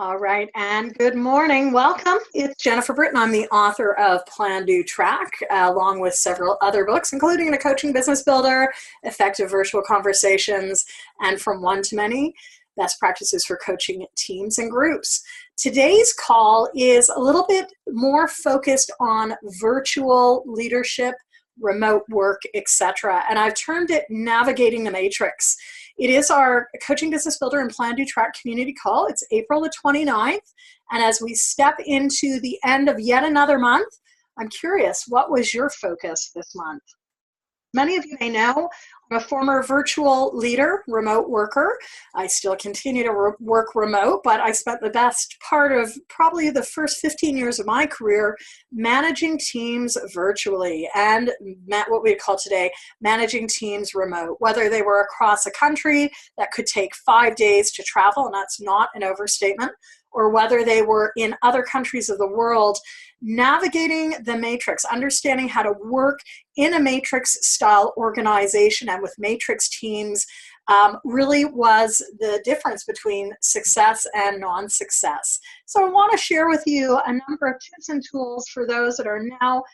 All right, and good morning. Welcome. It's Jennifer Britton. I'm the author of PlanDoTrack, along with several other books, including The Coaching Business Builder, Effective Virtual Conversations, and From One to Many, Best Practices for Coaching Teams and Groups. Today's call is a little bit more focused on virtual leadership, remote work, etc. And I've termed it Navigating the Matrix. It is our Coaching Business Builder and PlanDoTrack community call. It's April the 29th. And as we step into the end of yet another month, I'm curious, what was your focus this month? Many of you may know I'm a former virtual leader, remote worker. I still continue to work remote, but I spent the best part of probably the first 15 years of my career managing teams virtually and what we call today managing teams remote, whether they were across a country that could take 5 days to travel, and that's not an overstatement, or whether they were in other countries of the world. Navigating the matrix, understanding how to work in a matrix style organization and with matrix teams really was the difference between success and non-success. So I want to share with you a number of tips and tools for those that are now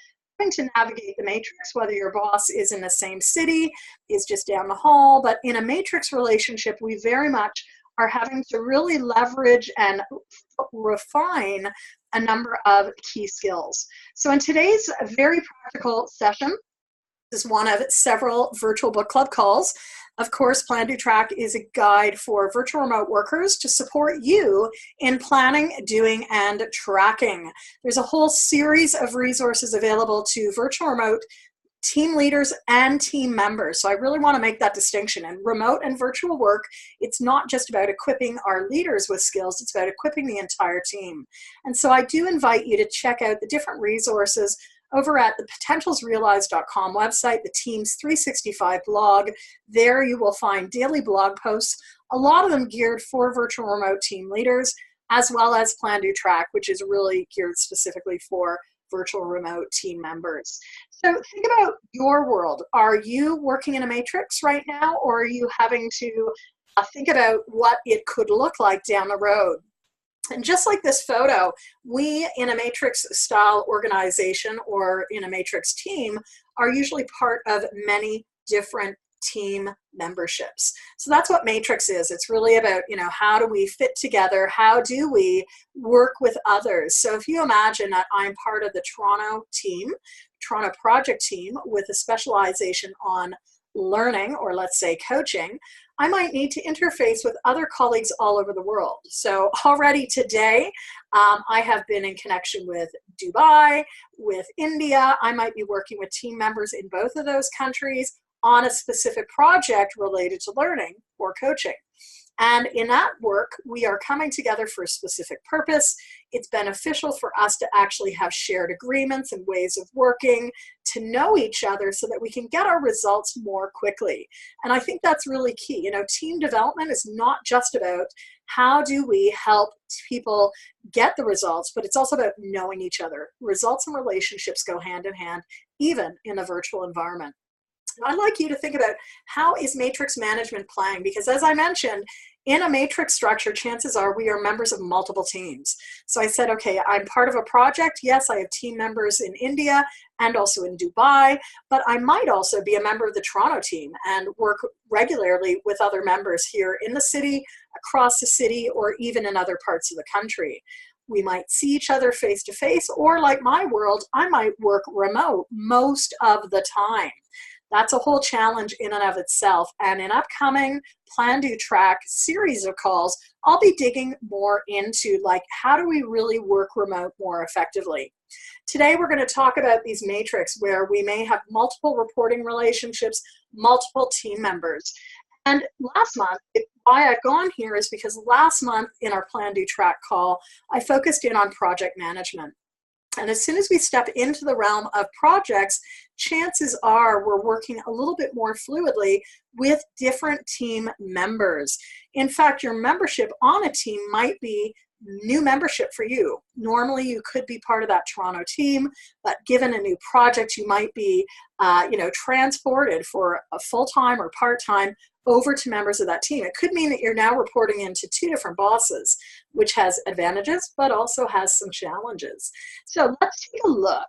having to navigate the matrix, whether your boss is in the same city, is just down the hall, but in a matrix relationship, we very much are having to really leverage and refine a number of key skills. So in today's very practical session, this is one of several virtual book club calls. Of course, PlanDoTrack is a guide for virtual remote workers to support you in planning, doing, and tracking. There's a whole series of resources available to virtual remote team leaders and team members. So I really want to make that distinction. And remote and virtual work, it's not just about equipping our leaders with skills, it's about equipping the entire team. And so I do invite you to check out the different resources over at the potentialsrealized.com website, the Teams 365 blog. There you will find daily blog posts, a lot of them geared for virtual remote team leaders, as well as PlanDoTrack, which is really geared specifically for virtual remote team members. So think about your world. Are you working in a matrix right now, or are you having to think about what it could look like down the road? And just like this photo, we in a matrix style organization or in a matrix team are usually part of many different team memberships. So that's what matrix is. It's really about, how do we fit together? How do we work with others? So if you imagine that I'm part of the Toronto project team with a specialization on learning, or let's say coaching, I might need to interface with other colleagues all over the world. So already today, I have been in connection with Dubai, with India. I might be working with team members in both of those countries on a specific project related to learning or coaching. And in that work, we are coming together for a specific purpose. It's beneficial for us to actually have shared agreements and ways of working, to know each other so that we can get our results more quickly. And I think that's really key. Team development is not just about how do we help people get the results, but it's also about knowing each other. Results and relationships go hand in hand, even in a virtual environment. I'd like you to think about how is matrix management playing, because as I mentioned, in a matrix structure, chances are we are members of multiple teams. So I said, okay, I'm part of a project. Yes, I have team members in India and also in Dubai, but I might also be a member of the Toronto team and work regularly with other members here in the city, across the city, or even in other parts of the country. We might see each other face to face, or like my world, I might work remote most of the time. That's a whole challenge in and of itself. And in upcoming PlanDoTrack series of calls, I'll be digging more into how do we really work remote more effectively. Today, we're going to talk about these matrix where we may have multiple reporting relationships, multiple team members. And last month, why I've gone here is because last month in our PlanDoTrack call, I focused in on project management. And as soon as we step into the realm of projects, chances are we're working a little bit more fluidly with different team members. In fact, your membership on a team might be new membership for you. Normally, you could be part of that Toronto team, but given a new project, you might be transported for a full-time or part-time over to members of that team. It could mean that you're now reporting into two different bosses, which has advantages, but also has some challenges. So let's take a look.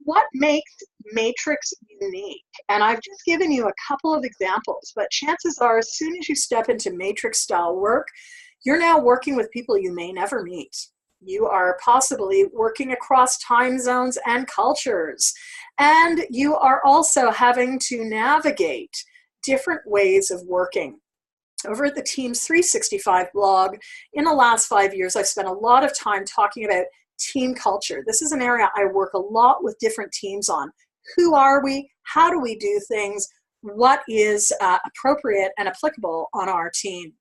What makes matrix unique? And I've just given you a couple of examples, but chances are as soon as you step into matrix style work, you're now working with people you may never meet. You are possibly working across time zones and cultures, and you are also having to navigate different ways of working. Over at the Teams 365 blog, in the last 5 years, I've spent a lot of time talking about team culture. This is an area I work a lot with different teams on. Who are we? How do we do things? What is appropriate and applicable on our team?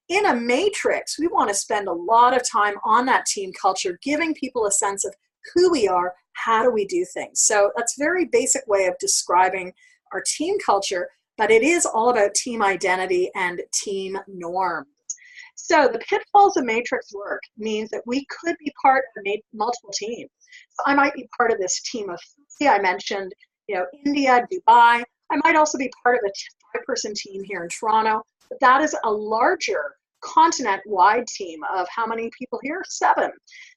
In a matrix, we want to spend a lot of time on that team culture, giving people a sense of who we are, how do we do things. So that's a very basic way of describing our team culture, but it is all about team identity and team norms. So the pitfalls of matrix work means that we could be part of multiple teams. So I might be part of this team of 50. I mentioned, India, Dubai. I might also be part of a 5-person team here in Toronto, but that is a larger continent-wide team of how many people here? 7.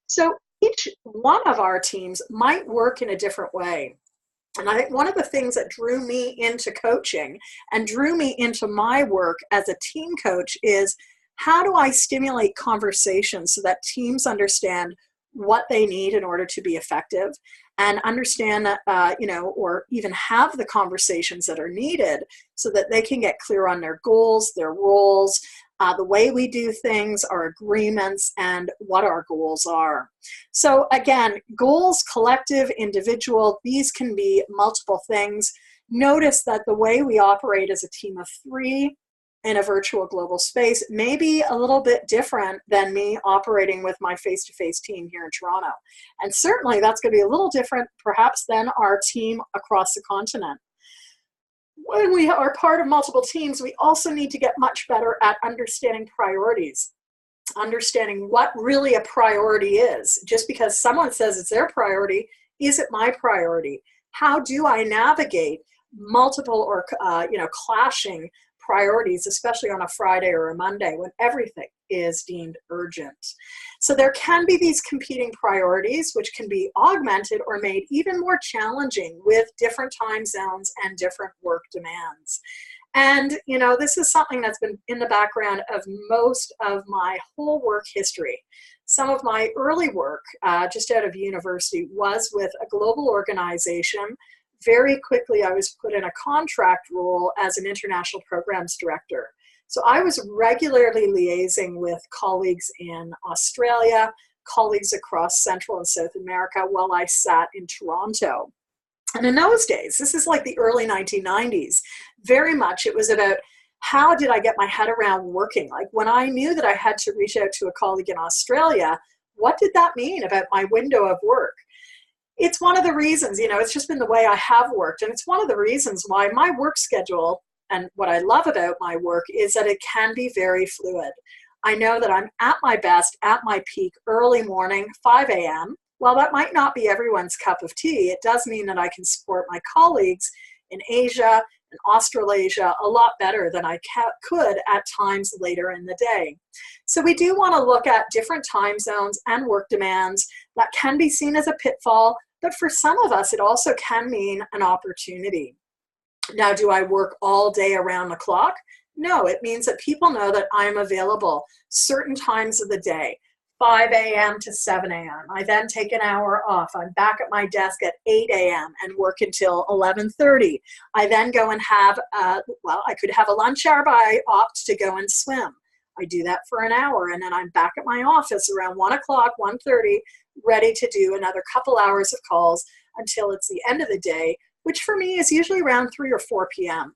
So each one of our teams might work in a different way. And I think one of the things that drew me into coaching and drew me into my work as a team coach is, how do I stimulate conversations so that teams understand what they need in order to be effective, and understand, or even have the conversations that are needed so that they can get clear on their goals, their roles, the way we do things, our agreements, and what our goals are. So again, goals, collective, individual, these can be multiple things. Notice that the way we operate as a team of 3 in a virtual global space may be a little bit different than me operating with my face-to-face team here in Toronto. And certainly that's going to be a little different perhaps than our team across the continent. When we are part of multiple teams, we also need to get much better at understanding priorities, understanding what really a priority is. Just because someone says it's their priority, is it my priority? How do I navigate multiple or clashing priorities, especially on a Friday or a Monday when everything is deemed urgent? So there can be these competing priorities, which can be augmented or made even more challenging with different time zones and different work demands. And, this is something that's been in the background of most of my whole work history. Some of my early work, just out of university, was with a global organization. Very quickly, I was put in a contract role as an international programs director. So I was regularly liaising with colleagues in Australia, colleagues across Central and South America while I sat in Toronto. And in those days, this is like the early 1990s, very much it was about how did I get my head around working? Like when I knew that I had to reach out to a colleague in Australia, what did that mean about my window of work? It's one of the reasons, it's just been the way I have worked. And it's one of the reasons why my work schedule, and what I love about my work, is that it can be very fluid. I know that I'm at my best, at my peak, early morning, 5 a.m. While that might not be everyone's cup of tea, it does mean that I can support my colleagues in Asia and Australasia a lot better than I could at times later in the day. So we do want to look at different time zones and work demands. That can be seen as a pitfall, but for some of us, it also can mean an opportunity. Now, do I work all day around the clock? No, it means that people know that I'm available certain times of the day, 5 a.m. to 7 a.m. I then take an hour off. I'm back at my desk at 8 a.m. and work until 11:30. I then go and have, I could have a lunch hour, but I opt to go and swim. I do that for an hour, and then I'm back at my office around 1 o'clock, 1:30, ready to do another couple hours of calls until it's the end of the day, which for me is usually around 3 or 4 p.m.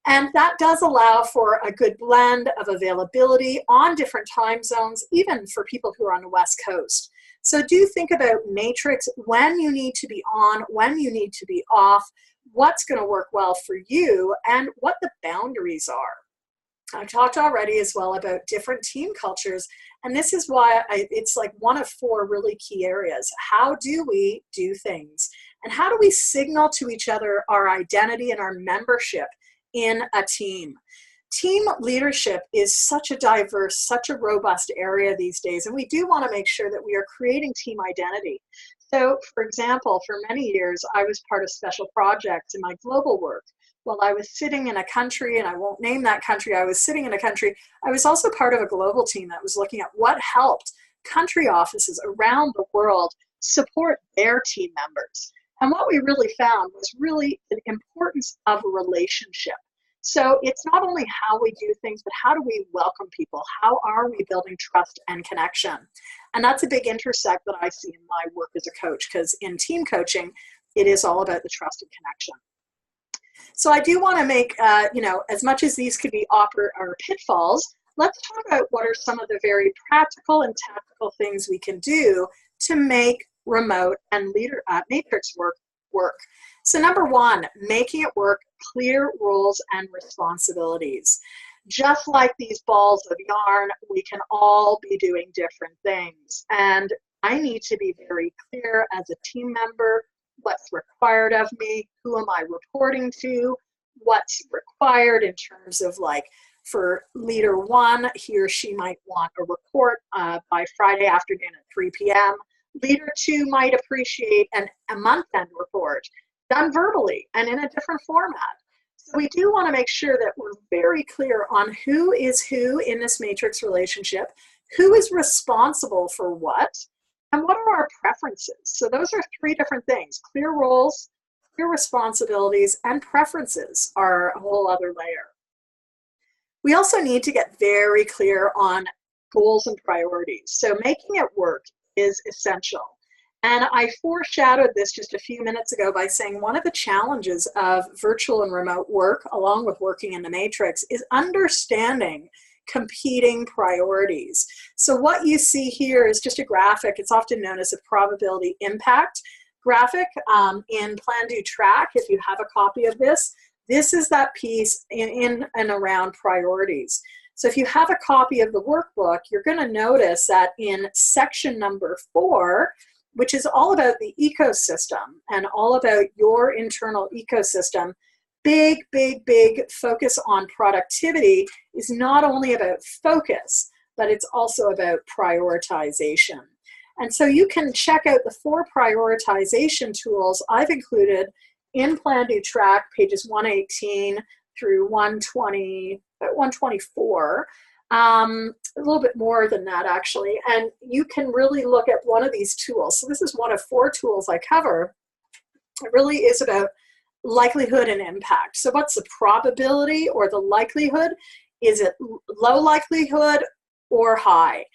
And that does allow for a good blend of availability on different time zones, even for people who are on the West Coast. So do think about matrix, when you need to be on, when you need to be off, what's going to work well for you, and what the boundaries are. I've talked already as well about different team cultures, and this is why it's like one of 4 really key areas. How do we do things? And how do we signal to each other our identity and our membership in a team? Team leadership is such a diverse, such a robust area these days, and we do want to make sure that we are creating team identity. So, for example, for many years, I was part of special projects in my global work. While I was sitting in a country, and I won't name that country, I was sitting in a country, I was also part of a global team that was looking at what helped country offices around the world support their team members. And what we really found was really the importance of a relationship. So it's not only how we do things, but how do we welcome people? How are we building trust and connection? And that's a big intersect that I see in my work as a coach, because in team coaching, it is all about the trust and connection. So I do want to make, as much as these could be or pitfalls, let's talk about what are some of the very practical and tactical things we can do to make remote and matrix work. So number one, making it work, clear roles and responsibilities. Just like these balls of yarn, we can all be doing different things. And I need to be very clear as a team member what's required of me, who am I reporting to, what's required in terms of, like, for leader one, he or she might want a report by Friday afternoon at 3 p.m. Leader two might appreciate a month-end report done verbally and in a different format. So we do want to make sure that we're very clear on who is who in this matrix relationship, who is responsible for what, and what are our preferences. So those are three different things. Clear roles, clear responsibilities, and preferences are a whole other layer. We also need to get very clear on goals and priorities. So making it work is essential. And I foreshadowed this just a few minutes ago by saying one of the challenges of virtual and remote work, along with working in the matrix, is understanding competing priorities. So what you see here is just a graphic. It's often known as a probability impact graphic in PlanDoTrack. If you have a copy of this, this is that piece in and around priorities. So if you have a copy of the workbook, you're going to notice that in section number 4, which is all about the ecosystem and all about your internal ecosystem, big focus on productivity is not only about focus, but it's also about prioritization. And so you can check out the 4 prioritization tools I've included in PlanDoTrack, pages 118 through 124. A little bit more than that, actually. And you can really look at one of these tools. So this is one of 4 tools I cover. It really is about likelihood and impact. So what's the probability or the likelihood? Is it low likelihood or high?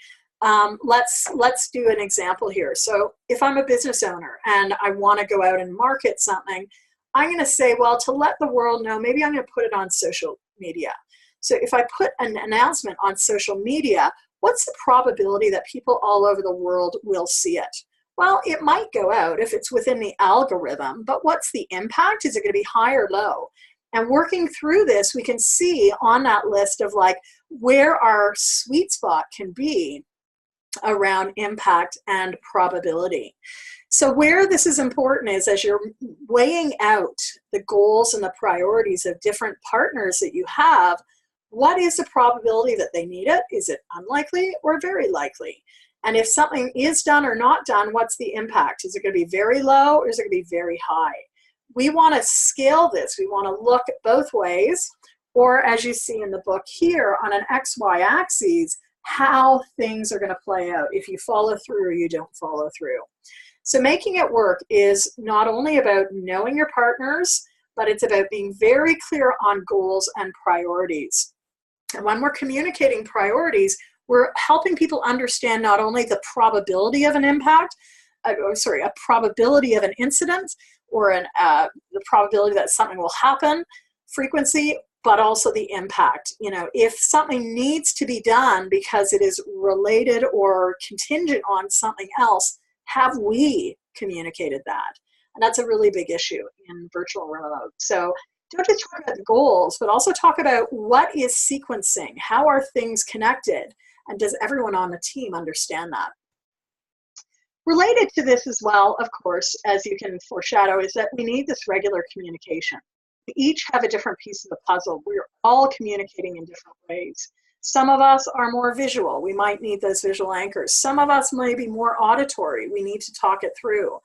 Let's do an example here. So if I'm a business owner and I want to go out and market something, I'm going to say, well, to let the world know, maybe I'm going to put it on social media. So if I put an announcement on social media, what's the probability that people all over the world will see it? Well, it might go out if it's within the algorithm, but what's the impact? Is it going to be high or low? And working through this, we can see on that list of, like, where our sweet spot can be around impact and probability. So where this is important is as you're weighing out the goals and the priorities of different partners that you have, what is the probability that they need it? Is it unlikely or very likely? And if something is done or not done, what's the impact? Is it going to be very low or is it going to be very high? We want to scale this. We want to look at both ways, or as you see in the book here, on an XY axis, how things are going to play out if you follow through or you don't follow through. So making it work is not only about knowing your partners, but it's about being very clear on goals and priorities. And when we're communicating priorities, we're helping people understand not only the probability of an impact, a probability of an incident, or the probability that something will happen, frequency, but also the impact. You know, if something needs to be done because it is related or contingent on something else, have we communicated that? And that's a really big issue in virtual remote. So don't just talk about the goals, but also talk about what is sequencing, how are things connected, and does everyone on the team understand that? Related to this as well, of course, as you can foreshadow, is that we need this regular communication. We each have a different piece of the puzzle. We're all communicating in different ways. Some of us are more visual. We might need those visual anchors. Some of us may be more auditory. We need to talk it through.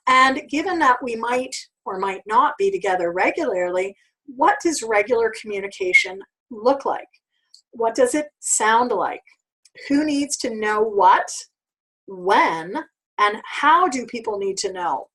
And given that we might or might not be together regularly, what does regular communication look like? What does it sound like? Who needs to know what, when, and how do people need to know?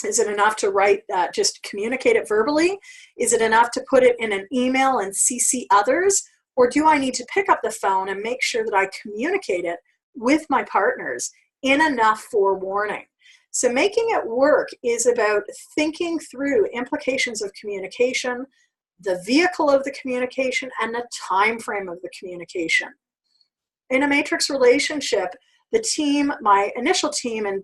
Is it enough to write, just communicate it verbally? Is it enough to put it in an email and CC others? Or do I need to pick up the phone and make sure that I communicate it with my partners in enough forewarning? So making it work is about thinking through implications of communication, the vehicle of the communication, and the time frame of the communication. In a matrix relationship, the team, my initial team in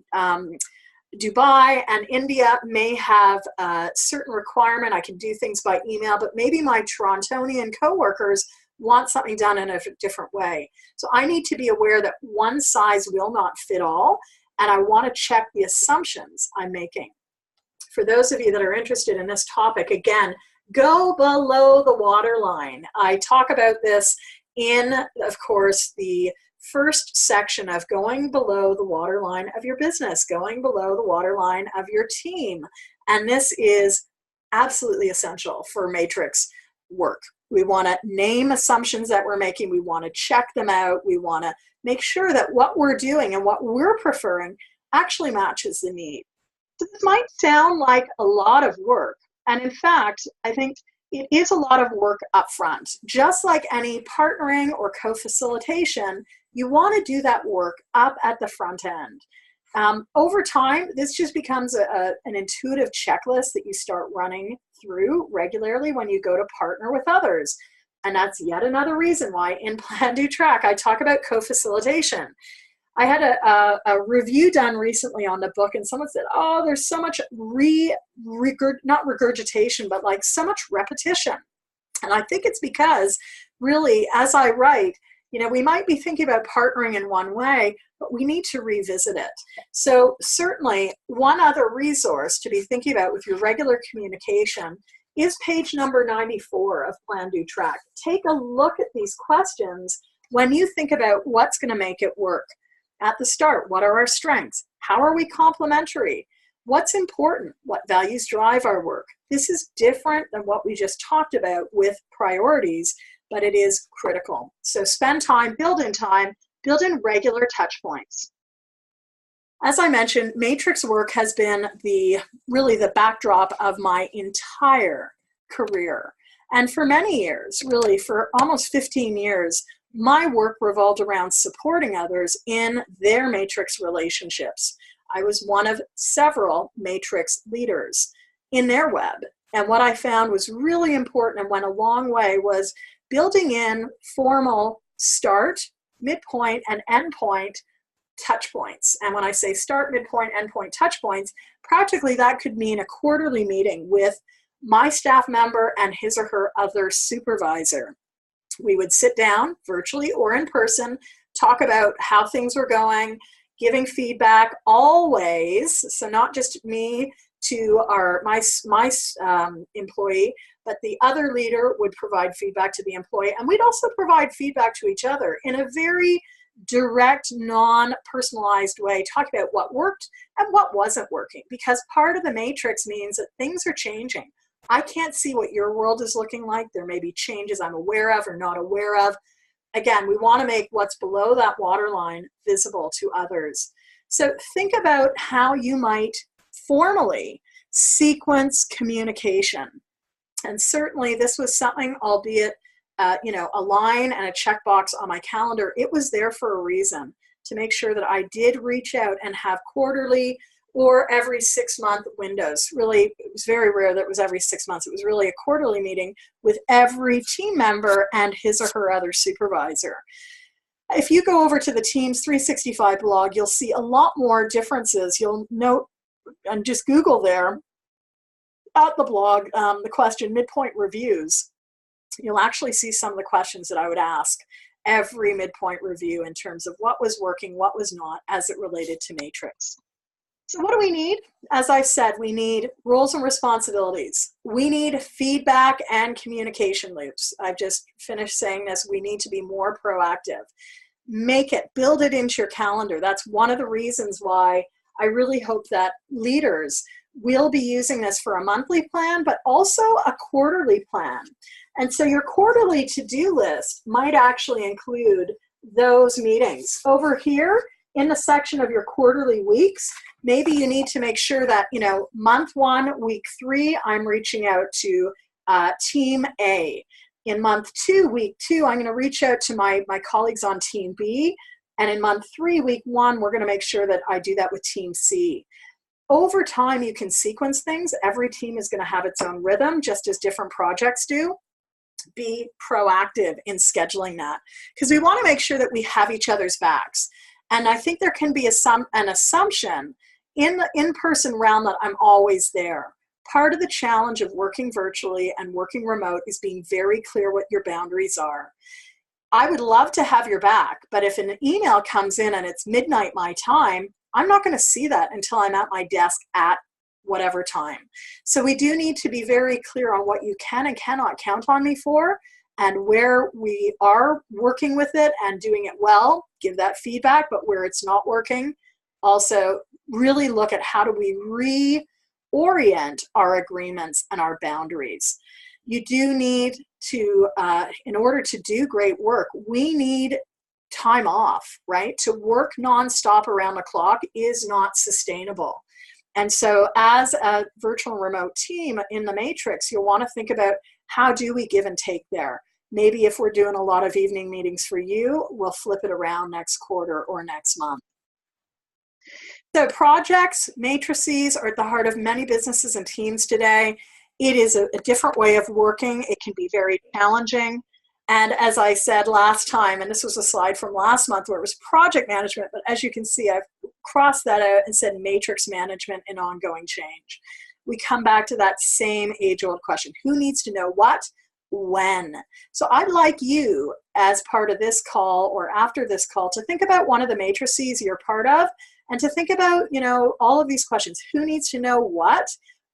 Dubai and India may have a certain requirement. I can do things by email, but maybe my Torontonian coworkers want something done in a different way. So I need to be aware that one size will not fit all, and I want to check the assumptions I'm making. For those of you that are interested in this topic, again, go below the waterline. I talk about this in, of course, the first section of going below the waterline of your business, going below the waterline of your team. And this is absolutely essential for matrix work. We want to name assumptions that we're making. We want to check them out. We want to make sure that what we're doing and what we're preferring actually matches the need. So this might sound like a lot of work. And in fact, I think it is a lot of work up front. Just like any partnering or co-facilitation, you want to do that work up at the front end. Over time, this just becomes an intuitive checklist that you start running through regularly when you go to partner with others. And that's yet another reason why in PlanDoTrack I talk about co-facilitation. I had a review done recently on the book, and someone said, oh, there's so much not regurgitation, but like so much repetition. And I think it's because really, as I write, we might be thinking about partnering in one way, but we need to revisit it. So certainly one other resource to be thinking about with your regular communication is page number 94 of PlanDoTrack. Take a look at these questions when you think about what's going to make it work. At the start, what are our strengths? How are we complementary? What's important? What values drive our work? This is different than what we just talked about with priorities, but it is critical. So spend time, build in regular touch points. As I mentioned, matrix work has been really the backdrop of my entire career. And for many years, really for almost 15 years, my work revolved around supporting others in their matrix relationships. I was one of several matrix leaders in their web. And what I found was really important and went a long way was building in formal start, midpoint, and endpoint touch points. And when I say start, midpoint, endpoint touch points, practically that could mean a quarterly meeting with my staff member and his or her other supervisor. We would sit down virtually or in person, talk about how things were going, giving feedback always, so not just me to my employee, but the other leader would provide feedback to the employee. And we'd also provide feedback to each other in a very direct, non-personalized way, talk about what worked and what wasn't working. Because part of the matrix means that things are changing. I can't see what your world is looking like. There may be changes I'm aware of or not aware of. Again, we want to make what's below that waterline visible to others. So think about how you might formally sequence communication. And certainly this was something, albeit a line and a checkbox on my calendar, it was there for a reason, to make sure that I did reach out and have quarterly or every 6-month windows. Really, it was very rare that it was every 6 months. It was really a quarterly meeting with every team member and his or her other supervisor. If you go over to the Teams 365 blog, you'll see a lot more differences. You'll note, and just Google there, at the blog, the question midpoint reviews. You'll actually see some of the questions that I would ask every midpoint review in terms of what was working, what was not, as it related to matrix. So what do we need? As I said, we need roles and responsibilities. We need feedback and communication loops. I've just finished saying this. We need to be more proactive. Build it into your calendar. That's one of the reasons why I really hope that leaders will be using this for a monthly plan, but also a quarterly plan. And so your quarterly to-do list might actually include those meetings. Over here in the section of your quarterly weeks, maybe you need to make sure that, month 1, week 3, I'm reaching out to team A. In month 2, week 2, I'm going to reach out to my colleagues on team B. And in month 3, week 1, we're going to make sure that I do that with team C. Over time, you can sequence things. Every team is going to have its own rhythm, just as different projects do. Be proactive in scheduling that, because we want to make sure that we have each other's backs. And I think there can be an assumption in the in-person realm that I'm always there. Part of the challenge of working virtually and working remote is being very clear what your boundaries are. I would love to have your back, but if an email comes in and it's midnight my time, I'm not going to see that until I'm at my desk at whatever time. So we do need to be very clear on what you can and cannot count on me for, and where we are working with it and doing it well, give that feedback, but where it's not working, also really look at how do we reorient our agreements and our boundaries. You do need to, in order to do great work, we need time off, right? To work nonstop around the clock is not sustainable. And so as a virtual and remote team in the matrix, you'll want to think about how do we give and take there. Maybe if we're doing a lot of evening meetings for you, we'll flip it around next quarter or next month. So projects, matrices are at the heart of many businesses and teams today. It is a different way of working. It can be very challenging. And as I said last time, and this was a slide from last month where it was project management, but as you can see, I've crossed that out and said matrix management and ongoing change. We come back to that same age-old question. Who needs to know what? When? So I'd like you, as part of this call or after this call, to think about one of the matrices you're part of and to think about, all of these questions. Who needs to know what?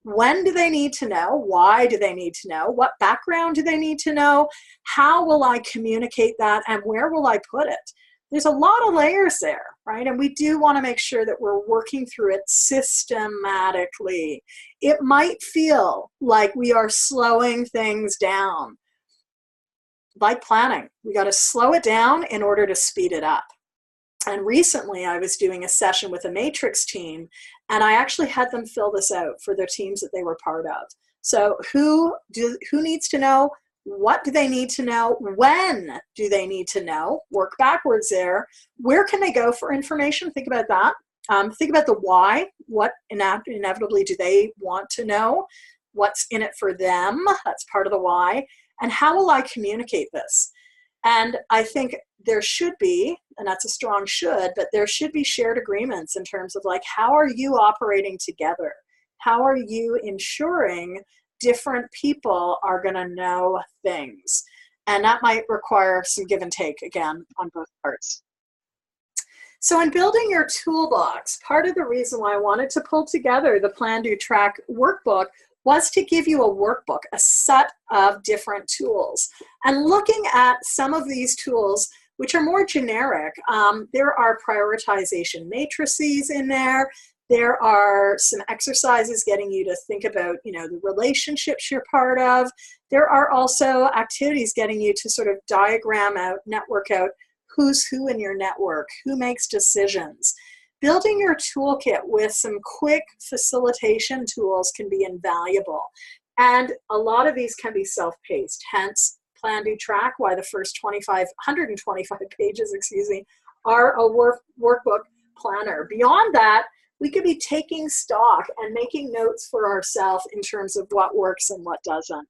When do they need to know? Why do they need to know? What background do they need to know? How will I communicate that? And where will I put it? There's a lot of layers there, right? And we do want to make sure that we're working through it systematically. It might feel like we are slowing things down. Like planning, we got to slow it down in order to speed it up. And recently I was doing a session with a matrix team, and I actually had them fill this out for their teams that they were part of. So who needs to know? What do they need to know? When do they need to know? Work backwards there. Where can they go for information? Think about that. Think about the why. What inevitably do they want to know? What's in it for them? That's part of the why. And how will I communicate this? And I think there should be, and that's a strong should, but there should be shared agreements in terms of how are you operating together? How are you ensuring different people are going to know things? And that might require some give and take, again, on both parts. So in building your toolbox, part of the reason why I wanted to pull together the PlanDoTrack Workbook was to give you a workbook, a set of different tools. And looking at some of these tools, which are more generic, there are prioritization matrices in there. There are some exercises getting you to think about, the relationships you're part of. There are also activities getting you to sort of diagram out, network out who's who in your network, who makes decisions. Building your toolkit with some quick facilitation tools can be invaluable. And a lot of these can be self-paced, hence PlanDoTrack, why the first 125 pages, are a workbook planner. Beyond that, we could be taking stock and making notes for ourselves in terms of what works and what doesn't.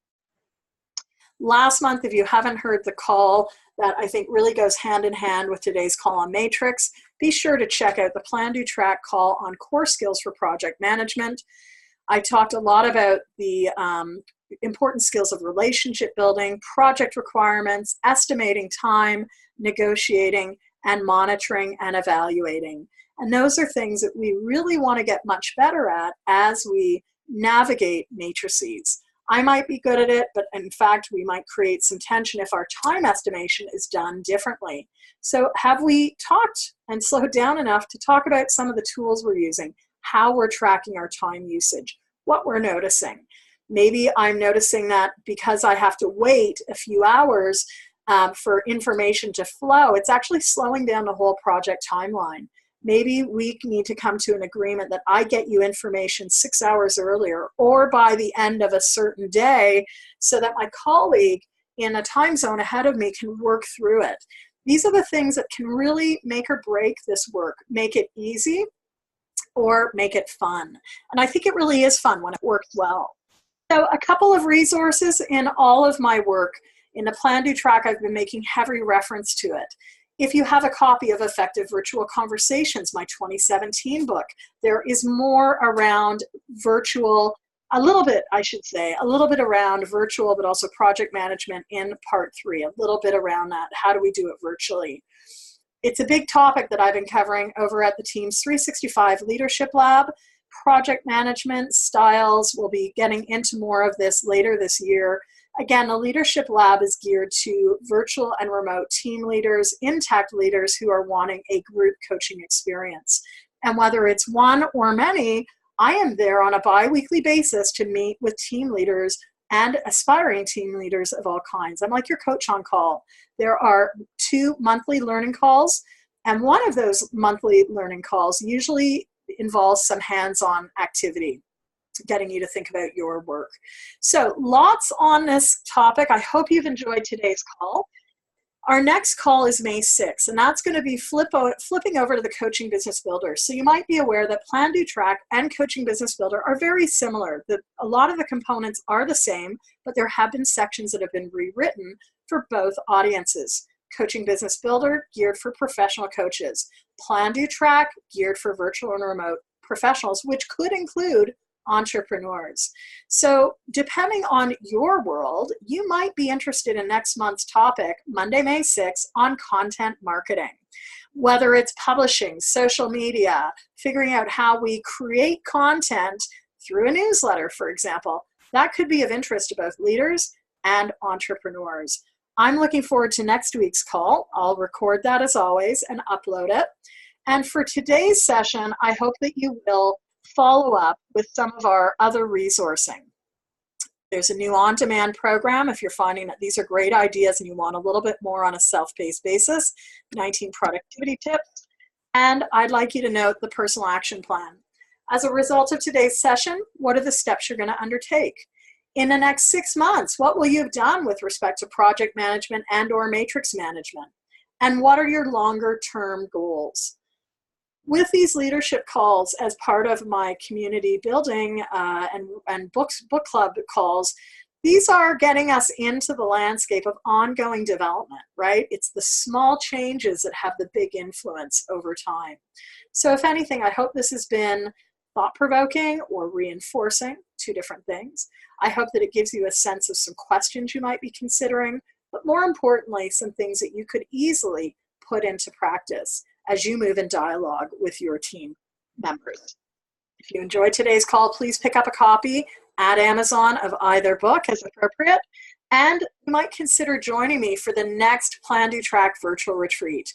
Last month, if you haven't heard the call that I think really goes hand in hand with today's call on Matrix, be sure to check out the PlanDoTrack call on core skills for project management. I talked a lot about the important skills of relationship building, project requirements, estimating time, negotiating, and monitoring and evaluating. And those are things that we really want to get much better at as we navigate matrices. I might be good at it, but in fact, we might create some tension if our time estimation is done differently. So have we talked and slowed down enough to talk about some of the tools we're using, how we're tracking our time usage, what we're noticing? Maybe I'm noticing that because I have to wait a few hours for information to flow, it's actually slowing down the whole project timeline. Maybe we need to come to an agreement that I get you information 6 hours earlier or by the end of a certain day so that my colleague in a time zone ahead of me can work through it. These are the things that can really make or break this work, make it easy or make it fun. And I think it really is fun when it works well. So a couple of resources in all of my work. In the PlanDoTrack, I've been making heavy reference to it. If you have a copy of Effective Virtual Conversations, my 2017 book, there is more around virtual, a little bit around virtual, but also project management in part 3, a little bit around that. How do we do it virtually? It's a big topic that I've been covering over at the Teams 365 Leadership Lab. Project management styles, we'll be getting into more of this later this year. Again, the Leadership Lab is geared to virtual and remote team leaders, intact leaders who are wanting a group coaching experience. And whether it's one or many, I am there on a bi-weekly basis to meet with team leaders and aspiring team leaders of all kinds. I'm like your coach on call. There are 2 monthly learning calls, and one of those monthly learning calls usually involves some hands-on activity, getting you to think about your work. So lots on this topic. I hope you've enjoyed today's call. Our next call is May 6th, and that's going to be flipping over to the Coaching Business Builder. So you might be aware that PlanDoTrack and Coaching Business Builder are very similar. A lot of the components are the same, but there have been sections that have been rewritten for both audiences. Coaching Business Builder, geared for professional coaches. PlanDoTrack, geared for virtual and remote professionals, which could include entrepreneurs. So depending on your world, you might be interested in next month's topic, Monday, May 6th, on content marketing. Whether it's publishing, social media, figuring out how we create content through a newsletter, for example, that could be of interest to both leaders and entrepreneurs. I'm looking forward to next week's call. I'll record that as always and upload it. And for today's session, I hope that you will follow up with some of our other resourcing. There's a new on-demand program if you're finding that these are great ideas and you want a little bit more on a self-paced basis, 19 productivity tips. And I'd like you to note the personal action plan. As a result of today's session, what are the steps you're going to undertake? In the next 6 months, what will you have done with respect to project management and/or matrix management? And what are your longer-term goals? With these leadership calls as part of my community building and book club calls, these are getting us into the landscape of ongoing development, right? It's the small changes that have the big influence over time. So if anything, I hope this has been thought-provoking or reinforcing, 2 different things. I hope that it gives you a sense of some questions you might be considering, but more importantly, some things that you could easily put into practice as you move in dialogue with your team members. If you enjoyed today's call, please pick up a copy at Amazon of either book as appropriate, and you might consider joining me for the next PlanDoTrack virtual retreat.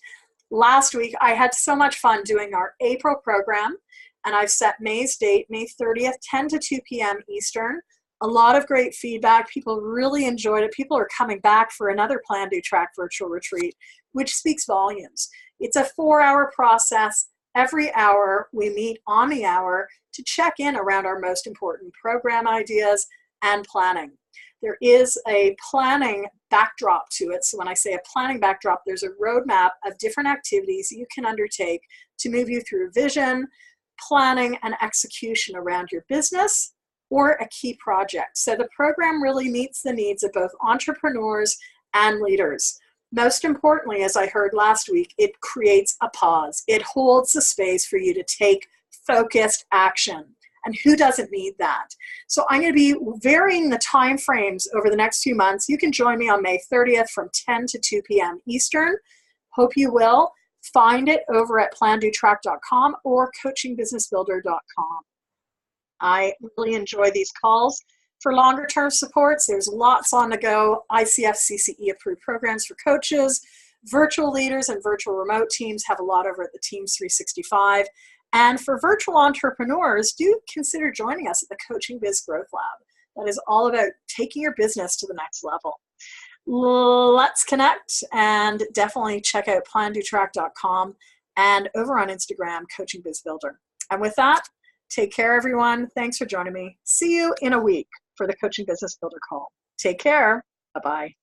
Last week, I had so much fun doing our April program, and I've set May's date, May 30th, 10 to 2 p.m. Eastern. A lot of great feedback. People really enjoyed it. People are coming back for another PlanDoTrack virtual retreat, which speaks volumes. It's a 4-hour process. Every hour, we meet on the hour to check in around our most important program ideas and planning. There is a planning backdrop to it. So when I say a planning backdrop, there's a roadmap of different activities you can undertake to move you through vision, planning, and execution around your business or a key project. So the program really meets the needs of both entrepreneurs and leaders. Most importantly, as I heard last week, it creates a pause. It holds the space for you to take focused action. And who doesn't need that? So I'm going to be varying the time frames over the next few months. You can join me on May 30th from 10 to 2 p.m. Eastern. Hope you will. find it over at PlanDoTrack.com or coachingbusinessbuilder.com. I really enjoy these calls. For longer term supports, there's lots on the go. ICF CCE approved programs for coaches, virtual leaders and virtual remote teams have a lot over at the Teams 365. And for virtual entrepreneurs, do consider joining us at the Coaching Biz Growth Lab. That is all about taking your business to the next level. Let's connect, and definitely check out PlanDoTrack.com and over on Instagram, Coaching Biz Builder. And with that, take care, everyone. Thanks for joining me. See you in a week for the Coaching Business Builder call. Take care. Bye-bye.